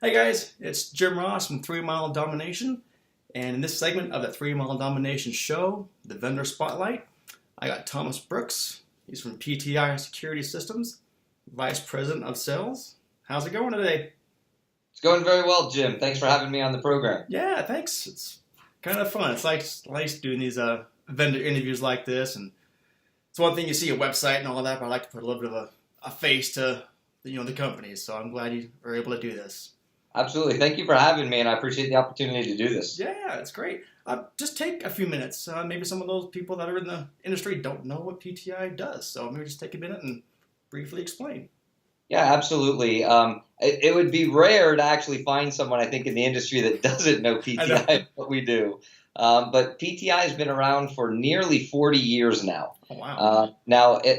Hey guys, it's Jim Ross from 3 Mile Domination, and in this segment of the 3 Mile Domination show, the vendor spotlight, I got Thomas Brooks. He's from PTI Security Systems, Vice President of Sales. How's it going today? It's going very well, Jim. Thanks for having me on the program. Yeah, thanks. It's kind of fun. It's like nice doing these vendor interviews like this, and it's one thing you see a website and all that, but I like to put a little bit of a face to the companies. So I'm glad you were able to do this. Absolutely. Thank you for having me, and I appreciate the opportunity to do this. Yeah, it's great. Just take a few minutes. Maybe some of those people that are in the industry don't know what PTI does, so maybe just take a minute and briefly explain. Yeah, absolutely. It would be rare to actually find someone, I think, in the industry that doesn't know PTI and what we do. But PTI has been around for nearly 40 years now. Oh, wow.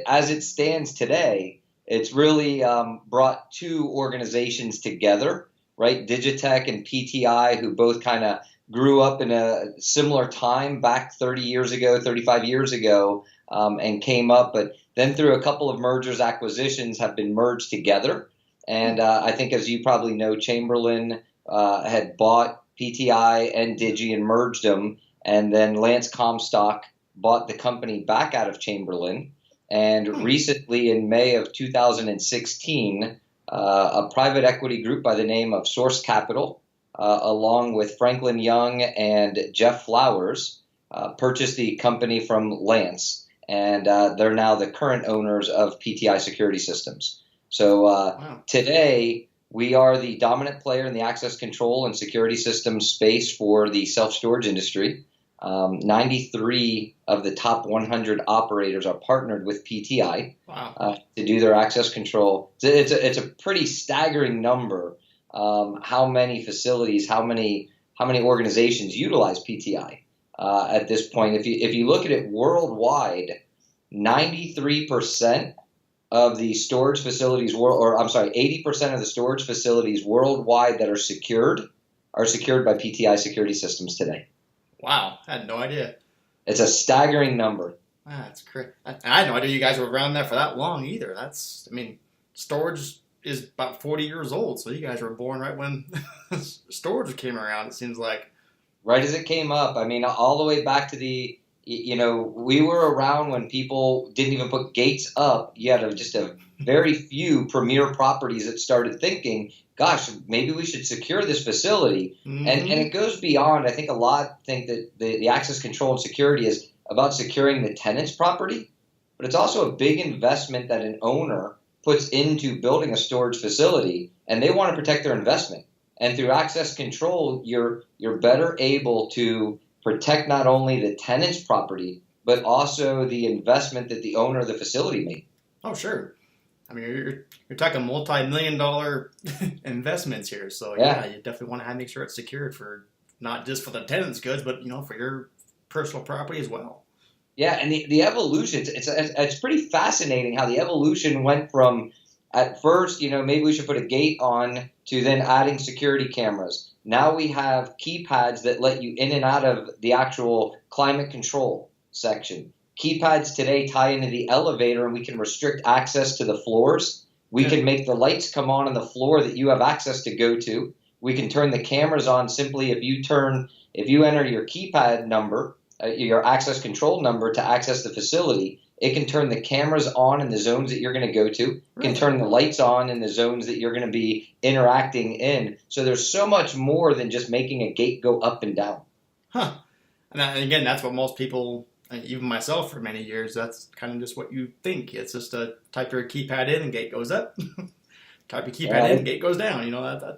As it stands today, it's really brought two organizations together, right? Digitech and PTI, who both kind of grew up in a similar time back 30 years ago, 35 years ago, and came up, but then through a couple of mergers, acquisitions have been merged together. And I think, as you probably know, Chamberlain had bought PTI and Digi and merged them. And then Lance Comstock bought the company back out of Chamberlain. And recently, in May of 2016, a private equity group by the name of Source Capital, along with Franklin Young and Jeff Flowers, purchased the company from Lance. And they're now the current owners of PTI Security Systems. So Wow. Today, we are the dominant player in the access control and security systems space for the self-storage industry. 93 of the top 100 operators are partnered with PTI to do their access control. It's a pretty staggering number. How many facilities, how many organizations utilize PTI at this point? If you look at it worldwide, 93% of the storage facilities, 80% of the storage facilities worldwide that are secured by PTI security systems today. Wow, I had no idea. It's a staggering number. That's crazy. I had no idea you guys were around there for that long either. Storage is about 40 years old, so you guys were born right when storage came around, it seems like. Right as it came up. All the way back to we were around when people didn't even put gates up. You had just a very few premier properties that started thinking, gosh, maybe we should secure this facility. Mm-hmm. And it goes beyond. I think a lot think that the access control and security is about securing the tenant's property, but it's also a big investment that an owner puts into building a storage facility, and they want to protect their investment. And through access control, you're better able to protect not only the tenant's property, but also the investment that the owner of the facility made. Oh, sure. You're talking multi-million-dollar investments here. So yeah, you definitely want to make sure it's secured for not just for the tenant's goods, but for your personal property as well. Yeah, and the evolution, it's pretty fascinating how the evolution went from, at first, maybe we should put a gate on, to then adding security cameras. Now we have keypads that let you in and out of the actual climate control section. Keypads today tie into the elevator, and we can restrict access to the floors. We can make the lights come on the floor that you have access to go to. We can turn the cameras on simply if you enter your keypad number, your access control number to access the facility. It can turn the cameras on in the zones that you're going to go to. It can turn the lights on in the zones that you're going to be interacting in. So there's so much more than just making a gate go up and down. Huh. And again, that's what most people, even myself for many years, that's kind of just what you think. It's just type your keypad in and gate goes up. Type your keypad in, gate goes down.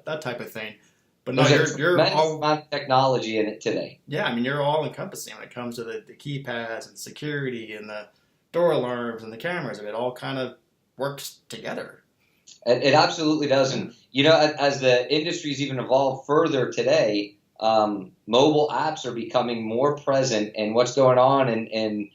That type of thing. But no, you're all amount of technology in it today. Yeah, you're all encompassing when it comes to the keypads and security and the door alarms and the cameras. It all kind of works together. It absolutely does. And, as the industry's even evolved further today, mobile apps are becoming more present in what's going on in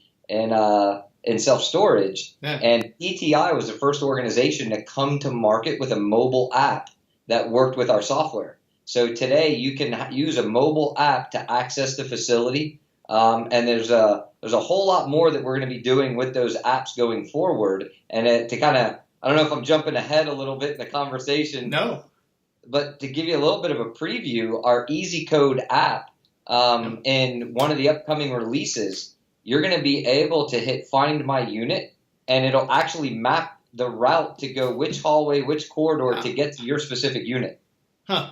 self-storage. Yeah. And PTI was the first organization to come to market with a mobile app that worked with our software. So today you can use a mobile app to access the facility. And there's a whole lot more that we're going to be doing with those apps going forward. And to kind of, I don't know if I'm jumping ahead a little bit in the conversation. No. but to give you a little bit of a preview, our Easy Code app in one of the upcoming releases, you're going to be able to hit Find My Unit, and it'll actually map the route to go which hallway, which corridor to get to your specific unit. Huh.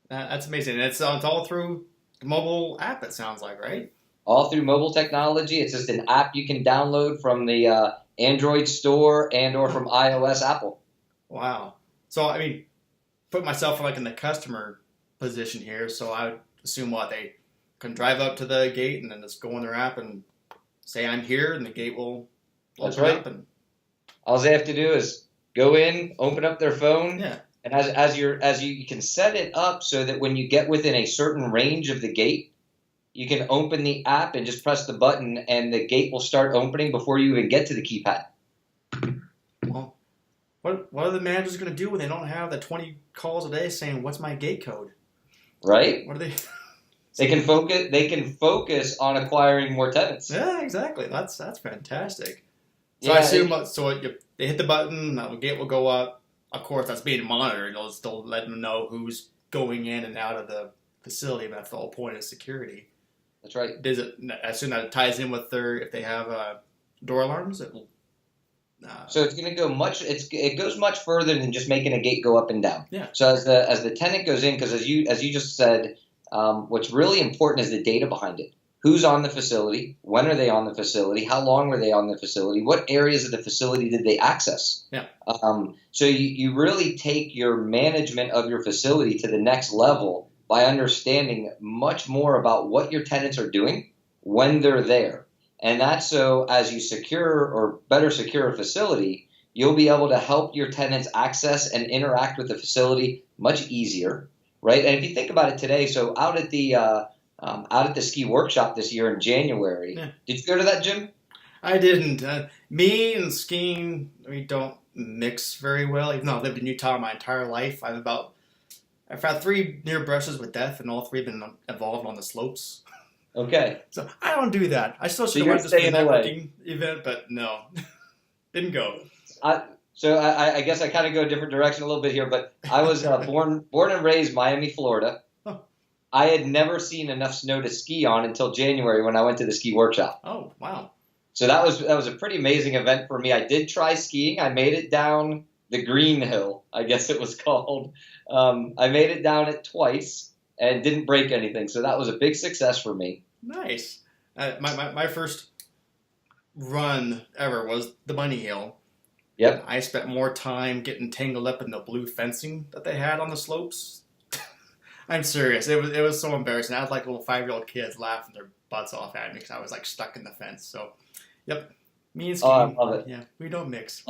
That's amazing. And it's all through the mobile app, it sounds like, right? All through mobile technology. It's just an app you can download from the Android store and or from iOS, Apple. Wow. So, I mean, put myself like in the customer position here. So I would assume they can drive up to the gate and then just go in their app and say I'm here, and the gate will open up. And all they have to do is go in, open up their phone, yeah. And as you can set it up so that when you get within a certain range of the gate, you can open the app and just press the button, and the gate will start opening before you even get to the keypad. Well, what are the managers going to do when they don't have the 20 calls a day saying, "What's my gate code?" Right? What are they? They can focus on acquiring more tenants. Yeah, exactly. That's fantastic. So Yeah, I assume they hit the button, the gate will go up. Of course, that's being monitored. They'll still let them know who's going in and out of the facility. But that's the whole point of security. That's right. I assume that it ties in with if they have door alarms. It will. So it's going to go it goes much further than just making a gate go up and down. Yeah. So as the tenant goes in, because as you just said, what's really important is the data behind it. Who's on the facility? When are they on the facility? How long were they on the facility? What areas of the facility did they access? Yeah. So you really take your management of your facility to the next level by understanding much more about what your tenants are doing when they're there. And that's so as you better secure a facility, you'll be able to help your tenants access and interact with the facility much easier, right? And if you think about it today, so out at the ski workshop this year in January, Did you go to that, Jim? I didn't. Me and skiing, we don't mix very well. Even though I've lived in Utah my entire life, I've had 3 near brushes with death, and all 3 have been involved on the slopes. Okay. So I don't do that. I still should have went to the networking event, but no, didn't go. So I guess I kind of go a different direction a little bit here, but I was born and raised Miami, Florida. Huh. I had never seen enough snow to ski on until January when I went to the ski workshop. Oh, wow. So that was a pretty amazing event for me. I did try skiing. I made it down the Green Hill, I guess it was called. I made it down it twice and didn't break anything. So that was a big success for me. Nice. My first run ever was the Bunny Hill. Yep. I spent more time getting tangled up in the blue fencing that they had on the slopes. I'm serious. It was so embarrassing. I had like little 5-year-old kids laughing their butts off at me because I was like stuck in the fence. So, yep. Me and skiing. I love it. Yeah, we don't mix.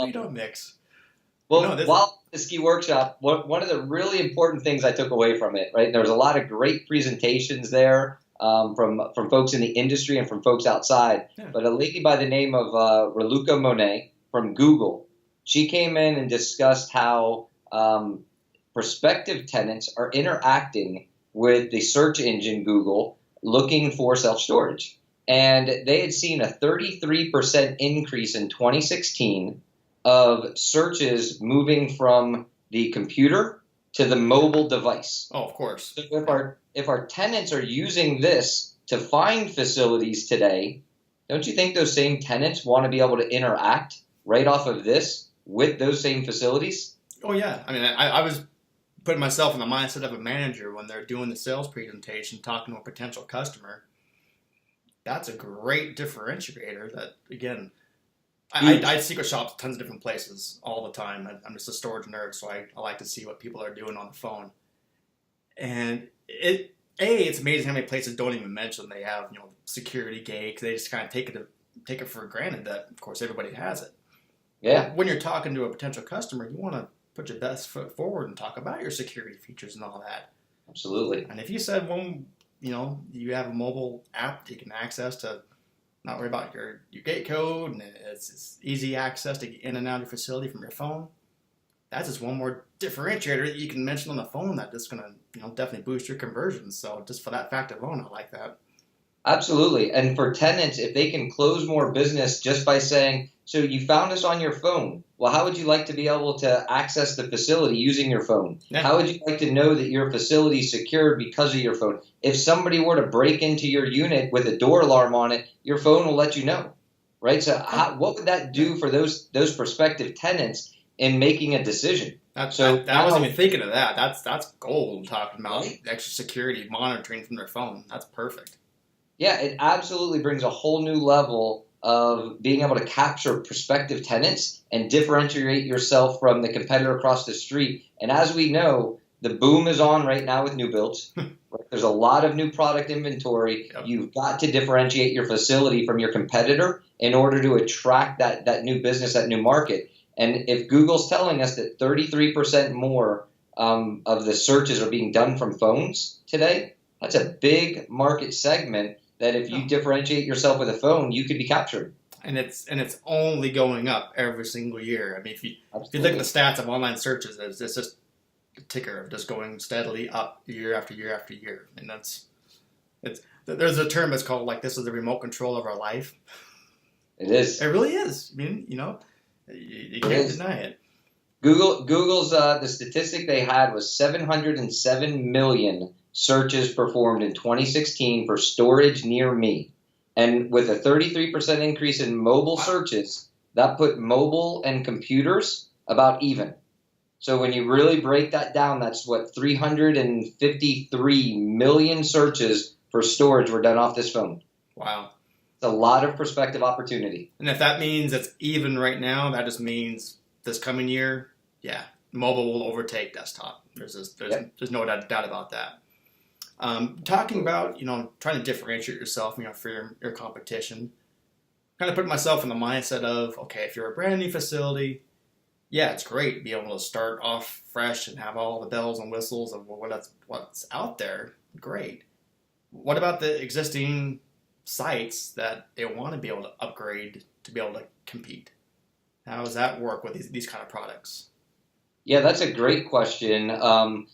Well, while the ski workshop, one of the really important things I took away from it, right? There was a lot of great presentations there from folks in the industry and from folks outside. Yeah. But a lady by the name of Raluca Monet from Google, she came in and discussed how prospective tenants are interacting with the search engine Google looking for self-storage. And they had seen a 33% increase in 2016 of searches moving from the computer to the mobile device. Oh, of course. So if our tenants are using this to find facilities today, don't you think those same tenants want to be able to interact right off of this with those same facilities? Oh, yeah. I mean, I was putting myself in the mindset of a manager when they're doing the sales presentation, talking to a potential customer. That's a great differentiator that, again, I secret shop tons of different places all the time. I'm just a storage nerd, so I like to see what people are doing on the phone. And it's amazing how many places don't even mention they have security gate. They just kind of take it for granted that, of course, everybody has it. Yeah. When you're talking to a potential customer, you want to put your best foot forward and talk about your security features and all that. Absolutely. And if you said, you have a mobile app that you can access to not worry about your gate code, and it's easy access to get in and out of your facility from your phone, that's just one more differentiator that you can mention on the phone that's going to definitely boost your conversions. So just for that fact alone, I like that. Absolutely. And for tenants, if they can close more business just by saying, So you found us on your phone. Well, how would you like to be able to access the facility using your phone? Yeah. How would you like to know that your facility is secured because of your phone? If somebody were to break into your unit with a door alarm on it, your phone will let you know, right? So what would that do for those prospective tenants in making a decision? I wasn't even thinking of that. That's gold, talking about extra security monitoring from their phone. That's perfect. Yeah, it absolutely brings a whole new level of being able to capture prospective tenants and differentiate yourself from the competitor across the street. And as we know, the boom is on right now with new builds. Right? There's a lot of new product inventory. Yep. You've got to differentiate your facility from your competitor in order to attract that new business, that new market. And if Google's telling us that 33% more of the searches are being done from phones today, that's a big market segment that if you differentiate yourself with a phone, you could be captured. And it's only going up every single year. I mean, if you look at the stats of online searches, it's just a ticker of just going steadily up year after year after year. And there's a term that's called this is the remote control of our life. It is. It really is. I mean, you can't deny it. Google's the statistic they had was 707 million searches performed in 2016 for storage near me. And with a 33% increase in mobile searches, that put mobile and computers about even. So when you really break that down, that's what 353 million searches for storage were done off this phone. Wow. It's a lot of prospective opportunity. And if that means it's even right now, that just means this coming year, yeah, mobile will overtake desktop. There's no doubt about that. Talking about, trying to differentiate yourself, for your competition, kind of put myself in the mindset of, okay, if you're a brand new facility, yeah, it's great to be able to start off fresh and have all the bells and whistles of what's out there. Great. What about the existing sites that they want to be able to upgrade to be able to compete? How does that work with these kind of products? Yeah, that's a great question. Again,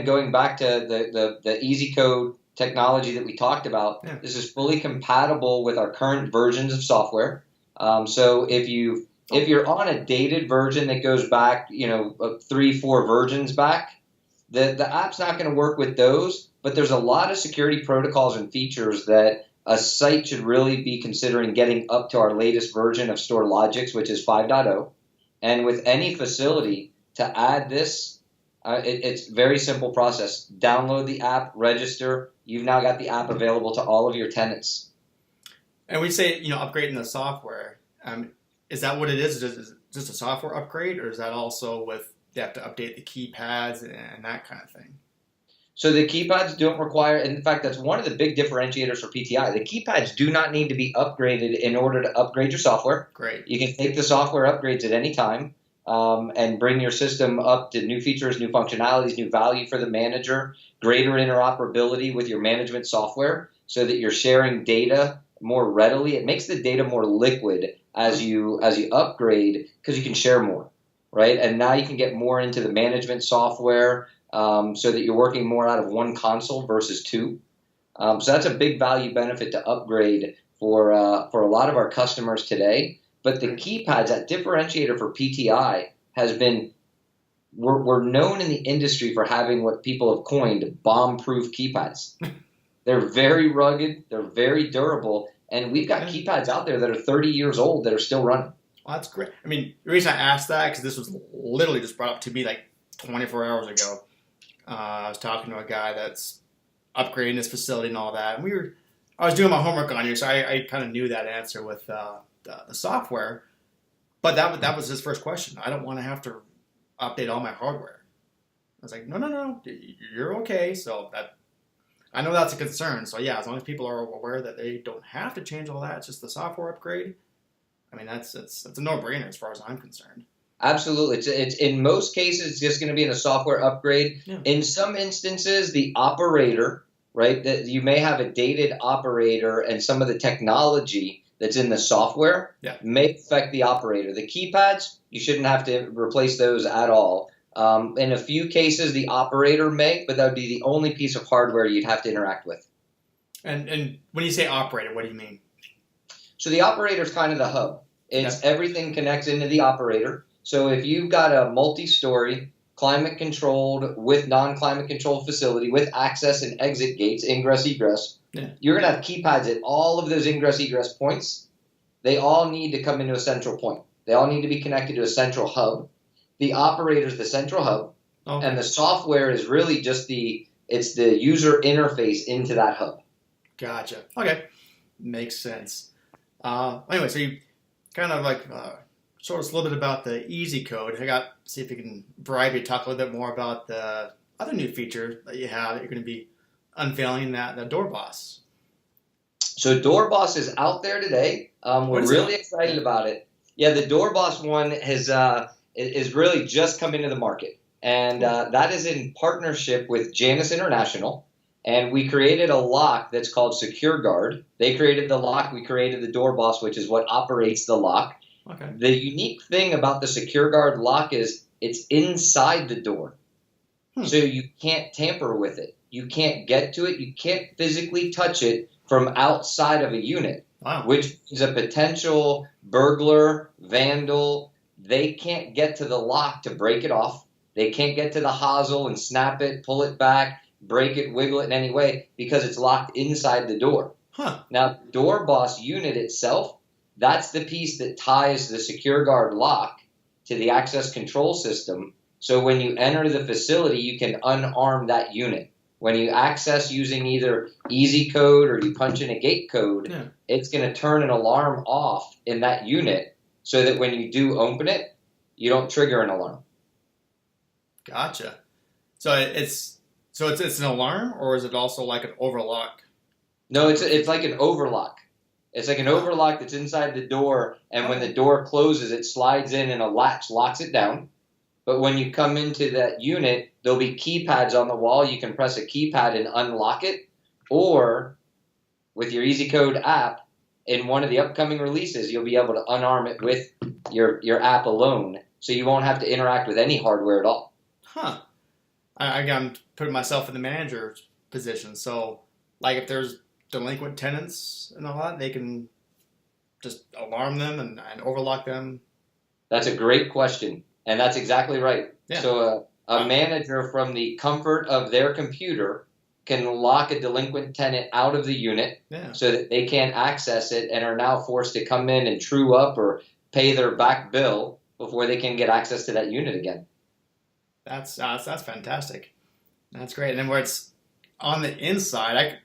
going back to the easy code technology that we talked about, This is fully compatible with our current versions of software. So if you're on a dated version that goes back, 3-4 versions back, the app's not going to work with those. But there's a lot of security protocols and features that a site should really be considering getting up to our latest version of StoreLogix, which is 5.0. And with any facility, to add this, it's a very simple process. Download the app, register. You've now got the app available to all of your tenants. And we say, upgrading the software. Is that what it is? Is it just a software upgrade, or is that also you have to update the keypads and that kind of thing? So the keypads don't require, in fact, that's one of the big differentiators for PTI. The keypads do not need to be upgraded in order to upgrade your software. Great. You can take the software upgrades at any time and bring your system up to new features, new functionalities, new value for the manager, greater interoperability with your management software so that you're sharing data more readily. It makes the data more liquid as you upgrade because you can share more, right? And now you can get more into the management software, so that you're working more out of one console versus two. So that's a big value benefit to upgrade for a lot of our customers today. But the keypads, that differentiator for PTI, has been, we're known in the industry for having what people have coined bomb-proof keypads. They're very rugged, they're very durable, and we've got keypads out there that are 30 years old that are still running. Well, that's great. I mean, the reason I asked that, because this was literally just brought up to me 24 hours ago. I was talking to a guy that's upgrading his facility and all that. And I was doing my homework on you, so I kind of knew that answer with the software. But that was his first question. I don't want to have to update all my hardware. I was like, no, you're okay. So I know that's a concern. So yeah, as long as people are aware that they don't have to change all that, it's just the software upgrade. I mean, that's a no-brainer as far as I'm concerned. Absolutely. It's in most cases, it's just going to be in a software upgrade. Yeah. In some instances, the operator, right, that you may have a dated operator and some of the technology that's in the software may affect the operator. The keypads, you shouldn't have to replace those at all. In a few cases, the operator may, but that would be the only piece of hardware you'd have to interact with. And when you say operator, what do you mean? So the operator is kind of the hub. It's everything connects into the operator. So if you've got a multi-story, climate controlled with non-climate controlled facility with access and exit gates, ingress, egress, you're going to have keypads at all of those ingress, egress points. They all need to come into a central point. They all need to be connected to a central hub. The operator is the central hub, and the software is really just it's the user interface into that hub. Gotcha. Okay. Makes sense. Anyway, so you kind of like showed us a little bit about the easy code. See if you can bribe you to talk a little bit more about the other new feature that you have that you're going to be unveiling, the Door Boss. So Door Boss is out there today. We're really excited about it. Yeah, the Door Boss one is really just come into the market, and that is in partnership with Janus International. And we created a lock that's called Secure Guard. They created the lock. We created the Door Boss, which is what operates the lock. Okay. The unique thing about the Secure Guard lock is it's inside the door. So you can't tamper with it. You can't get to it. You can't physically touch it from outside of a unit, which is a potential burglar, vandal. They can't get to the lock to break it off. They can't get to the hosel and snap it, pull it back, break it, wiggle it in any way because it's locked inside the door. Now, Door Boss unit itself, that's the piece that ties the Secure Guard lock to the access control system. So when you enter the facility, you can unarm that unit. When you access using either easy code or you punch in a gate code, it's going to turn an alarm off in that unit so that when you do open it, you don't trigger an alarm. Gotcha. So it's an alarm, or is it also like an overlock? No, it's like an overlock. It's like an overlock that's inside the door, and when the door closes, it slides in and a latch locks it down. But when you come into that unit, there'll be keypads on the wall. You can press a keypad and unlock it, or with your EasyCode app, in one of the upcoming releases, you'll be able to unarm it with your app alone, so you won't have to interact with any hardware at all. I'm putting myself in the manager's position. So, like, if there's delinquent tenants and all that, they can just alarm them and overlock them. That's a great question, and that's exactly right. Yeah. So a manager from the comfort of their computer can lock a delinquent tenant out of the unit so that they can't access it and are now forced to come in and true up or pay their back bill before they can get access to that unit again. That's fantastic. That's great. And then where it's on the inside,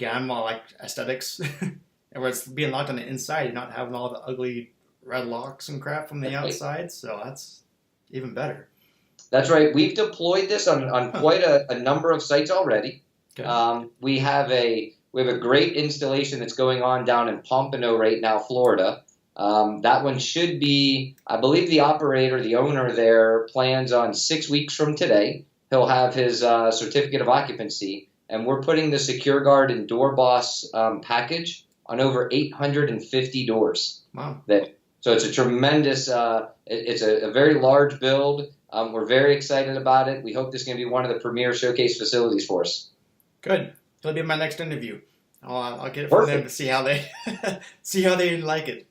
I'm all like aesthetics, and where it's being locked on the inside, you're not having all the ugly red locks and crap from the outside. So that's even better. That's right. We've deployed this on quite a number of sites already. Okay. We have a great installation that's going on down in Pompano right now, Florida. That one should be, I believe the operator, the owner there, plans on 6 weeks from today. He'll have his certificate of occupancy, and we're putting the Secure Guard and Door Boss package on over 850 doors. Wow. So it's a tremendous, it's a very large build. We're very excited about it. We hope this is going to be one of the premier showcase facilities for us. Good. That'll be my next interview. I'll get it from them to see how they like it.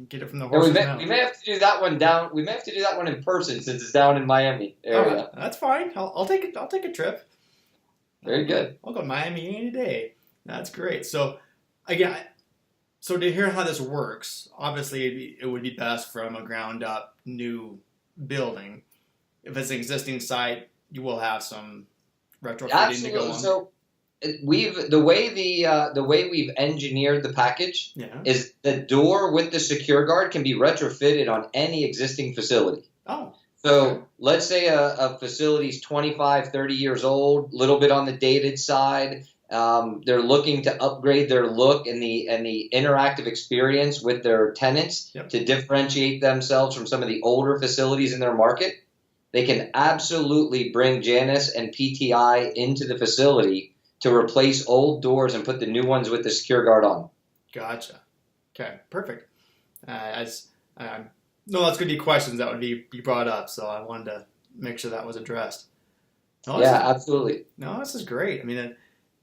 Get it from the horse's mouth. We may have to do that one down. We may have to do that one in person since it's down in Miami area. That's fine. I'll take it. I'll take a trip. Very good. I'll go to Miami any day. That's great. So again, so to hear how this works, obviously it would be best from a ground up new building. If it's an existing site, you will have some retrofitting to go on. So the way we've engineered the package is the door with the Secure Guard can be retrofitted on any existing facility. Oh. So let's say a facility's 25, 30 years old, a little bit on the dated side. They're looking to upgrade their look and the interactive experience with their tenants to differentiate themselves from some of the older facilities in their market. They can absolutely bring Janus and PTI into the facility to replace old doors and put the new ones with the Secure Guard on. Gotcha. Okay, perfect. That's going to be questions that would be brought up, so I wanted to make sure that was addressed. Absolutely. No, this is great. I mean,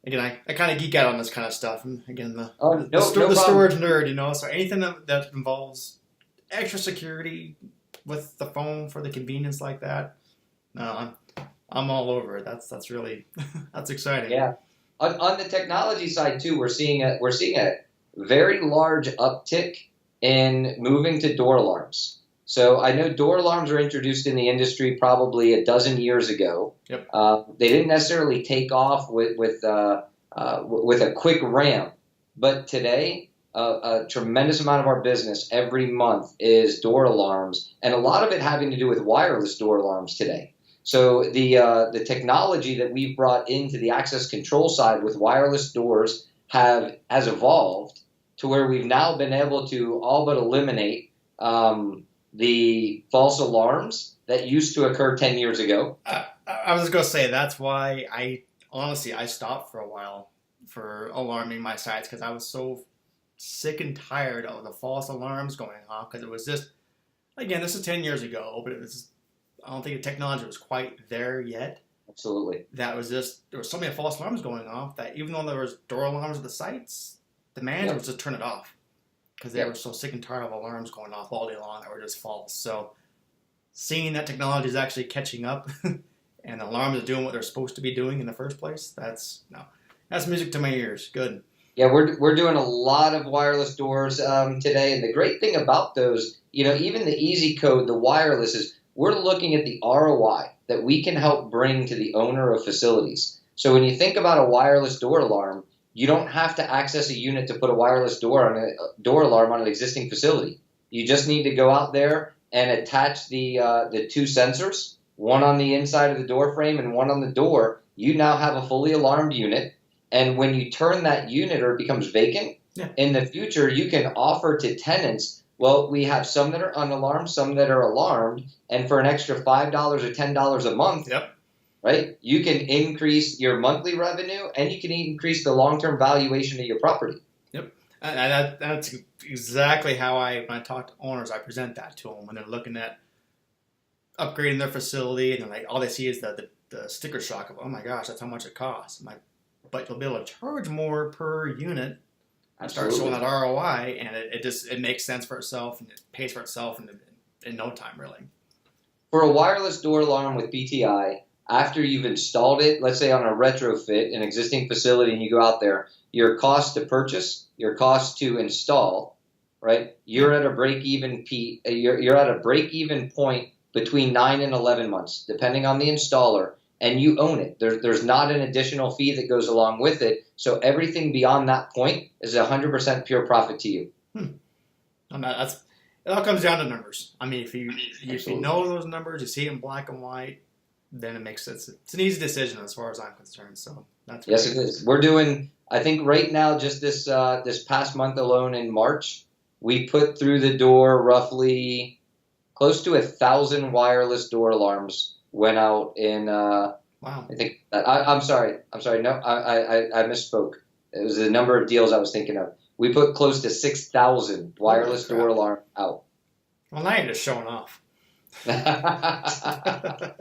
again, I kind of geek out on this kind of stuff. And again, the no storage nerd, so anything that involves extra security with the phone for the convenience like that, no, I'm all over it. That's really that's exciting. Yeah. On the technology side too, we're seeing a very large uptick in moving to door alarms. So I know door alarms were introduced in the industry probably a dozen years ago. Yep. They didn't necessarily take off with a quick ramp, but today a tremendous amount of our business every month is door alarms, and a lot of it having to do with wireless door alarms today. So the technology that we've brought into the access control side with wireless doors has evolved to where we've now been able to all but eliminate the false alarms that used to occur 10 years ago. I was going to say that's why I stopped for a while for alarming my sites, because I was so sick and tired of the false alarms going off, because it was just, again, this is 10 years ago, but I don't think the technology was quite there yet. Absolutely. That was just, there were so many false alarms going off that even though there was door alarms at the sites, the manager would just turn it off, because they were so sick and tired of alarms going off all day long that were just false. So seeing that technology is actually catching up and the alarms are doing what they're supposed to be doing in the first place, that's music to my ears. Good. Yeah, we're doing a lot of wireless doors today, and the great thing about those, even the easy code, the wireless, is we're looking at the ROI that we can help bring to the owner of facilities. So when you think about a wireless door alarm, you don't have to access a unit to put a wireless door alarm on an existing facility. You just need to go out there and attach the two sensors, one on the inside of the door frame and one on the door. You now have a fully alarmed unit. And when you turn that unit or it becomes vacant, in the future, you can offer to tenants, well, we have some that are unalarmed, some that are alarmed, and for an extra $5 or $10 a month, right, you can increase your monthly revenue and you can increase the long-term valuation of your property. Yep. And that's exactly how when I talk to owners, I present that to them when they're looking at upgrading their facility, and they're like, all they see is the sticker shock of, oh my gosh, that's how much it costs. I'm like, but you'll be able to charge more per unit and start showing that ROI, and it makes sense for itself, and it pays for itself in no time, really. For a wireless door alarm with PTI, after you've installed it, let's say on a retrofit, an existing facility, and you go out there, your cost to purchase, your cost to install, right? You're at a break-even you're at a break-even point between 9 and 11 months, depending on the installer. And you own it. There's not an additional fee that goes along with it. So everything beyond that point is 100% pure profit to you. It all comes down to numbers. I mean, if you know those numbers, you see it in black and white, then it makes sense. It's an easy decision as far as I'm concerned. So that's yes, it is. We're doing, I think right now, just this past month alone in March, we put through the door roughly close to 1,000 wireless door alarms. Went out in wow. I think I'm sorry. No, I misspoke. It was the number of deals I was thinking of. We put close to 6,000 wireless door alarm out. Well, now you're just showing off. The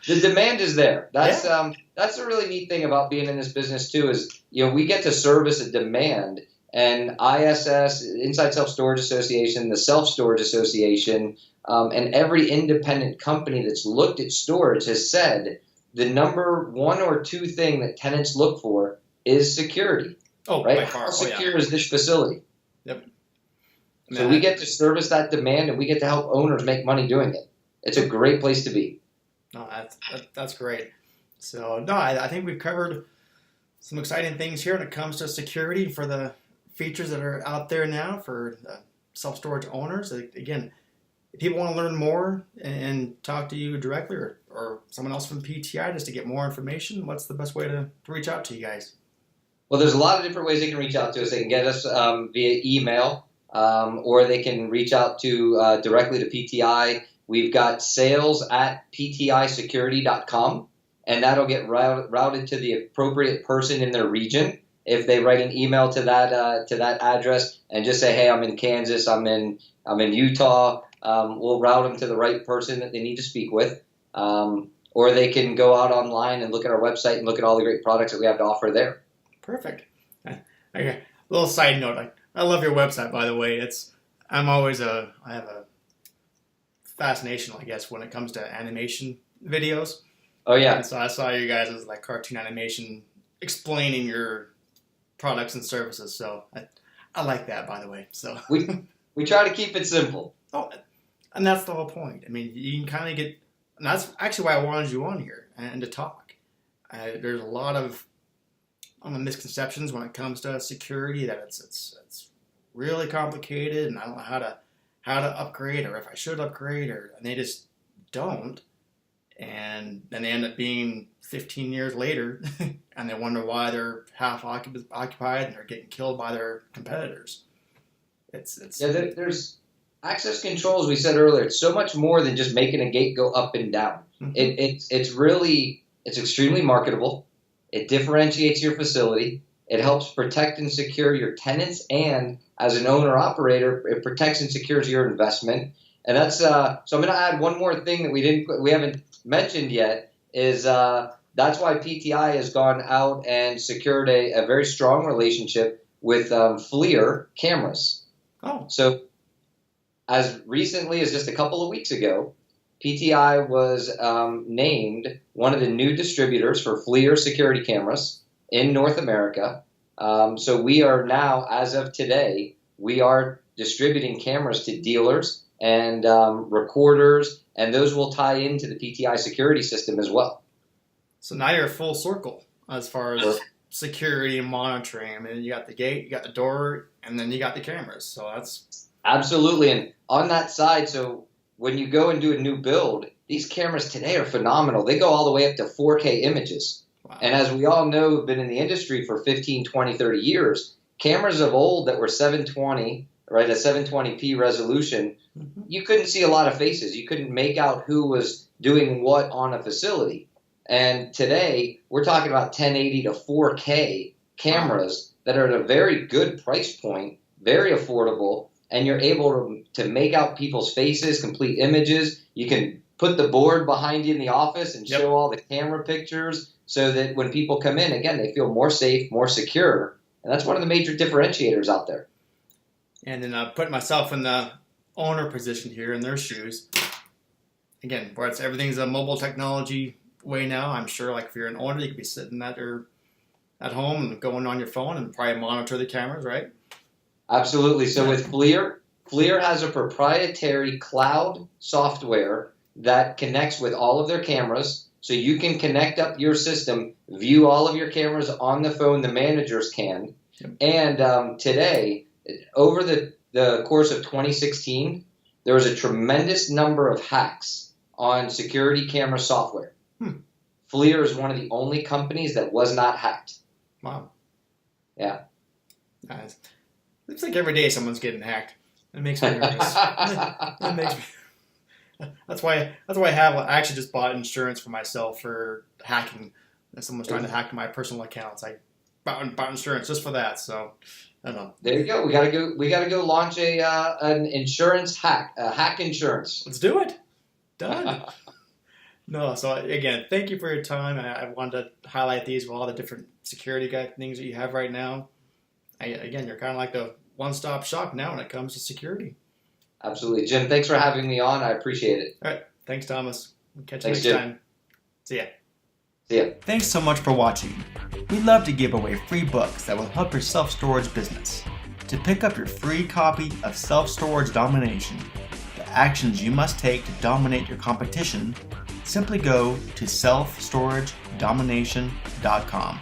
demand is there. That's a really neat thing about being in this business too. Is we get to service a demand. And ISS, Inside Self Storage Association, the Self Storage Association, and every independent company that's looked at storage has said the number one or two thing that tenants look for is security. Oh, right? By far. How secure is this facility? Yep. So we get to service that demand, and we get to help owners make money doing it. It's a great place to be. No, that's great. So no, I think we've covered some exciting things here when it comes to security for the features that are out there now for self-storage owners. Again, if people want to learn more and talk to you directly or someone else from PTI just to get more information, what's the best way to reach out to you guys? Well, there's a lot of different ways they can reach out to us. They can get us via email, or they can reach out to directly to PTI. We've got sales@ptisecurity.com, and that'll get routed to the appropriate person in their region. If they write an email to that address and just say, "Hey, I'm in Kansas, I'm in Utah," we'll route them to the right person that they need to speak with. or they can go out online and look at our website and look at all the great products that we have to offer there. Perfect. Okay. Little side note. I love your website, by the way. I have a fascination, I guess, when it comes to animation videos. Oh yeah. And so I saw you guys as like cartoon animation explaining your products and services. So I like that, by the way. So we try to keep it simple. Oh, and that's the whole point. I mean, you can kind of get, and that's actually why I wanted you on here and to talk. There's a lot of misconceptions when it comes to security, that it's really complicated, and I don't know how to upgrade, or if I should upgrade, and they just don't. And then they end up being 15 years later, and they wonder why they're half occupied and they're getting killed by their competitors. There's access control, as we said earlier. It's so much more than just making a gate go up and down. Mm-hmm. It's extremely marketable. It differentiates your facility. It helps protect and secure your tenants, and as an owner-operator, it protects and secures your investment. And that's so I'm going to add one more thing that we haven't mentioned yet, is that's why PTI has gone out and secured a very strong relationship with FLIR cameras. Oh. So as recently as just a couple of weeks ago, PTI was named one of the new distributors for FLIR security cameras in North America. So we are now, as of today, we are distributing cameras to dealers and recorders, and those will tie into the PTI security system as well. So now you're full circle as far as security and monitoring. I mean, you got the gate, you got the door, and then you got the cameras. So that's... Absolutely. And on that side, so when you go and do a new build, these cameras today are phenomenal. They go all the way up to 4K images. Wow. And as we all know, have been in the industry for 15, 20, 30 years, cameras of old that were 720, right, a 720p resolution, mm-hmm. you couldn't see a lot of faces. You couldn't make out who was doing what on a facility. And today, we're talking about 1080 to 4K cameras that are at a very good price point, very affordable, and you're able to make out people's faces, complete images. You can put the board behind you in the office and show all the camera pictures, so that when people come in, again, they feel more safe, more secure. And that's one of the major differentiators out there. And then putting myself in the owner position here, in their shoes. Again, where everything's a mobile technology way now. I'm sure, like, if you're an owner, you could be sitting at home and going on your phone and probably monitor the cameras, right? Absolutely. So with FLIR has a proprietary cloud software that connects with all of their cameras. So you can connect up your system, view all of your cameras on the phone, the managers can. Yep. And today, over the course of 2016, there was a tremendous number of hacks on security camera software. FLIR is one of the only companies that was not hacked. Wow. Yeah. Nice. Looks like every day someone's getting hacked. It makes me nervous. It makes me... That's why I actually just bought insurance for myself for hacking. If someone's trying to hack my personal accounts, I bought insurance just for that. So I don't know. There you go. We gotta go launch an insurance hack insurance. Let's do it. Done. No. So again, thank you for your time. I wanted to highlight these with all the different security things that you have right now. Again, you're kind of like the one-stop shop now when it comes to security. Absolutely. Jim, thanks for having me on. I appreciate it. All right. Thanks, Thomas. We'll catch you next time. See ya. See ya. Thanks so much for watching. We love to give away free books that will help your self-storage business. To pick up your free copy of Self-Storage Domination, the actions you must take to dominate your competition, simply go to selfstoragedomination.com.